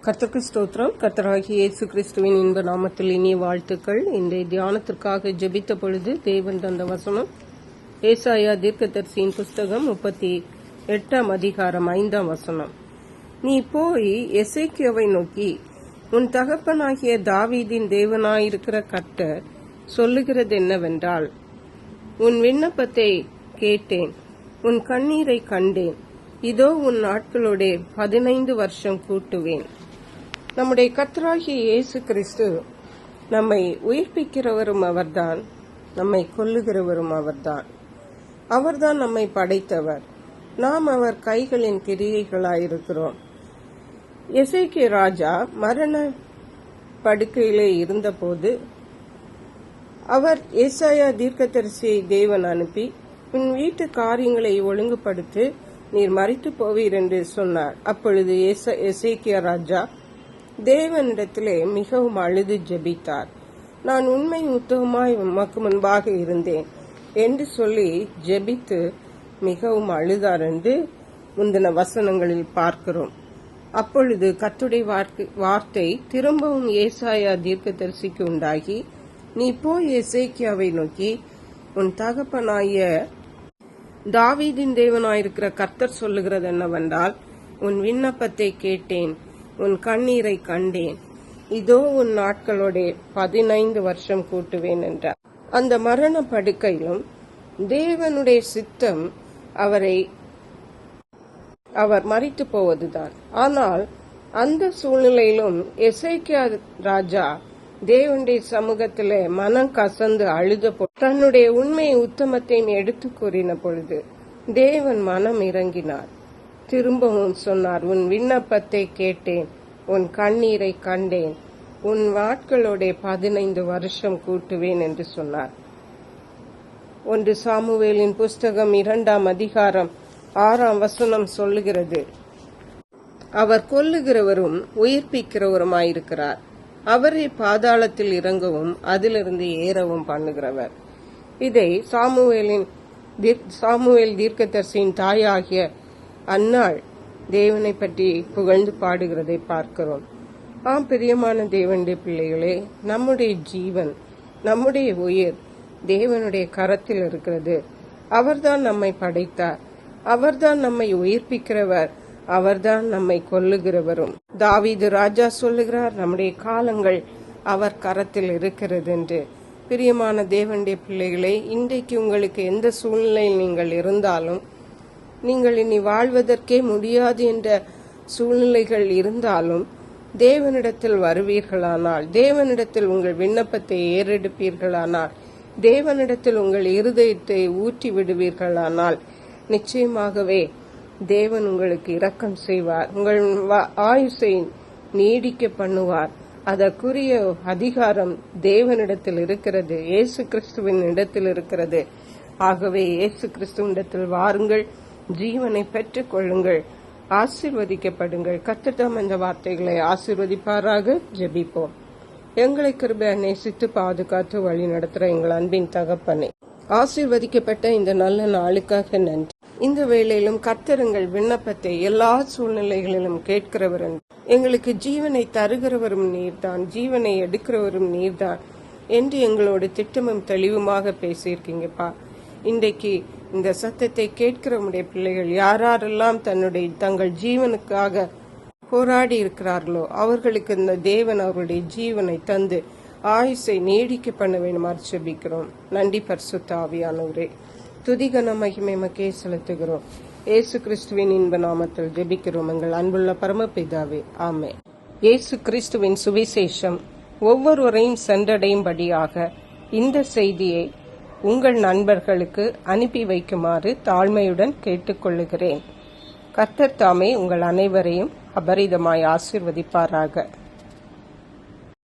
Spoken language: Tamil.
கர்த்தருக்கு ஸ்தோத்திரம். கர்த்தராகிய இயேசு கிறிஸ்துவின் இன்ப நாமத்தில் இனிய வாழ்த்துக்கள். இன்றைய தியானத்திற்காக ஜெபித்த பொழுது தேவன் தந்த வசனம் ஏசாயா தீர்க்கதரிசியின் புஸ்தகம் 38 அதிகாரம் 5 வசனம். நீ போய் எசேக்கியாவை நோக்கி, உன் தகப்பனாகிய தாவீதின் தேவனாயிருக்கிற கர்த்தர் சொல்லுகிறது என்னவென்றால், உன் விண்ணப்பத்தை கேட்டேன், உன் கண்ணீரை கண்டேன், இதோ உன் நாட்களோட 15 வருஷம் கூட்டுவேன். நம்முடைய கர்த்தராகிய இயேசு கிறிஸ்து நம்மை உயிர்ப்பிக்கிறவரும் அவர்தான், நம்மை கொல்லுகிறவரும் அவர்தான். அவர்தான் நம்மை படைத்தவர். நாம் அவர் கைகளின் கிரியைகளாயிருக்கிறோம். எசேக்கியா ராஜா மரண படுக்கையிலே இருந்தபோது அவர் ஏசாயா தீர்க்கதரிசியை தேவன் அனுப்பி, உன் வீட்டு காரியங்களை ஒழுங்குபடுத்து, நீர் மரித்து போவீர் என்று சொன்னார். அப்பொழுது எசேக்கியா ராஜா தேவனிடத்திலே மிகவும் அழுது ஜெபித்தார். நான் உண்மை உத்தமமாய் உமக்கு முன்பாக இருந்தேன் என்று சொல்லி ஜெபித்து மிகவும் அழுதார் என்று முந்தின வசனங்களில் பார்க்கிறோம். அப்பொழுது கர்த்தருடைய வார்த்தை திரும்பவும் ஏசாயா தீர்க்கதரிசிக்கு உண்டாகி, நீ போய் எசேக்கியாவை நோக்கி, உன் தகப்பனாய தாவீதின் தேவனாயிருக்கிற கர்த்தர் சொல்லுகிறது என்னவென்றால், உன் விண்ணப்பத்தை கேட்டேன், உன் கண்ணீரை கண்டேன், இதோ உன் நாட்களோட 15 வருஷம் கூட்டுவேன் என்றார். அந்த மரண படுக்கையிலும் தேவனுடைய சித்தம் அவர் மரித்து போவதுதான். ஆனால் அந்த சூழ்நிலையிலும் எசேக்கியா ராஜா தேவனுடைய சமூகத்திலே மனம் கசந்து அழுத தன்னுடைய உண்மை உத்தமத்தையும் எடுத்து கூறின பொழுது தேவன் மனம் இறங்கினார். திரும்பவும் சொன்னார், உன் விண்ணப்பத்தை கேட்டேன், உன் கண்ணீரை கண்டேன், உன் நாட்களோட 15 வருஷம் கூட்டுவேன் என்று சொன்னார். 1 சாமுவேலின் புஸ்தகம் 2 அதிகாரம் 6 வசனம் சொல்லுகிறது, அவர் கொல்லுகிறவரும் உயிர்ப்பிக்கிறவருமாயிருக்கிறார், அவரை பாதாளத்தில் இறங்கவும் அதிலிருந்து ஏறவும் பண்ணுகிறவர். இதை சாமுவேல் தீர்க்கதரிசியின் தாயாகிய அன்னாள் தேவனை பற்றி புகழ்ந்து பாடுகிறதை பார்க்கிறோம். பிரியமான தேவனுடைய பிள்ளைகளே, நம்முடைய ஜீவன், நம்முடைய உயிர் தேவனுடைய கரத்தில் இருக்கிறது. அவர்தான் நம்மை படைத்தார், அவர்தான் நம்மை உயிர்ப்பிக்கிறவர், அவர்தான் நம்மை கொல்லுகிறவரும். தாவீது ராஜா சொல்லுகிறார், நம்முடைய காலங்கள் அவர் கரத்தில் இருக்கிறது என்று. பிரியமான தேவனுடைய பிள்ளைகளே, இன்றைக்கு உங்களுக்கு எந்த சூழ்நிலையில் நீங்கள் இருந்தாலும், நீங்கள் இனி வாழ்வதற்கே முடியாது என்ற சூழ்நிலைகள் இருந்தாலும், தேவனிடத்தில் வருவீர்களானால், தேவனிடத்தில் உங்கள் விண்ணப்பத்தை ஏறெடுப்பீர்களானால், தேவனிடத்தில் உங்கள் இருதயத்தை ஊற்றி விடுவீர்களானால், நிச்சயமாகவே தேவன் உங்களுக்கு இரக்கம் செய்வார், உங்கள் ஆயுசை நீடிக்க பண்ணுவார். அதற்குரிய அதிகாரம் தேவனிடத்தில் இருக்கிறது, இயேசு கிறிஸ்துவின் இடத்தில் இருக்கிறது. ஆகவே இயேசு கிறிஸ்துவினிடத்தில் வாருங்கள், ஜீவனை பெற்றுக் கொள்ளுங்கள், ஆசீர்வதிக்கப்படுங்கள். கர்த்தர் இந்த வார்த்தைகளை ஆசீர்வதிப்பாராக. ஜெபிப்போம். எங்களை கிருபையா நேசித்து பாதுகாத்து வழி நடத்துற எங்கள் அன்பின் தகப்பனே, ஆசீர்வதிக்கப்பட்ட இந்த நல்ல நாளுக்காக நன்றி. இந்த வேளையிலும் கர்த்தருங்கள் விண்ணப்பத்தை எல்லா சூழ்நிலைகளிலும் கேட்கிறவர், எங்களுக்கு ஜீவனை தருகிறவரும் நீர்தான், ஜீவனை எடுக்கிறவரும் நீர்தான் என்று எங்களோட திட்டமும் தெளிவுமாக பேசியிருக்கீங்கப்பா. இன்றைக்கு இந்த சத்தத்தை கேட்கிறவருடைய பிள்ளைகள் யாரெல்லாம் தங்கள் ஜீவனுக்காக போராடி இருக்கிறார்களோ அவர்களுக்கு இந்த தேவன் அவருடைய ஜீவனை தந்து ஆயுசை நீடிக்க பண்ண வேண்டுமாறு ஜெபிக்கிறோம். நன்றி பரிசுத்த ஆவியானவரே, துதிகன மகிமை மக்கே செலுத்துகிறோம். இயேசு கிறிஸ்துவின் இன்ப நாமத்தில் ஜெபிக்கிறோம் எங்கள் அன்புள்ள பரமபிதாவே, ஆமே. இயேசு கிறிஸ்துவின் சுவிசேஷம் ஒவ்வொருவரையும் சென்றடையும்படியாக இந்த செய்தியை உங்கள் நண்பர்களுக்கு அனுப்பி வைக்குமாறு தாழ்மையுடன் கேட்டுக்கொள்ளுகிறேன். கர்த்தர் தாமே உங்கள் அனைவரையும் அபரிதமாய் ஆசீர்வதிப்பாராக.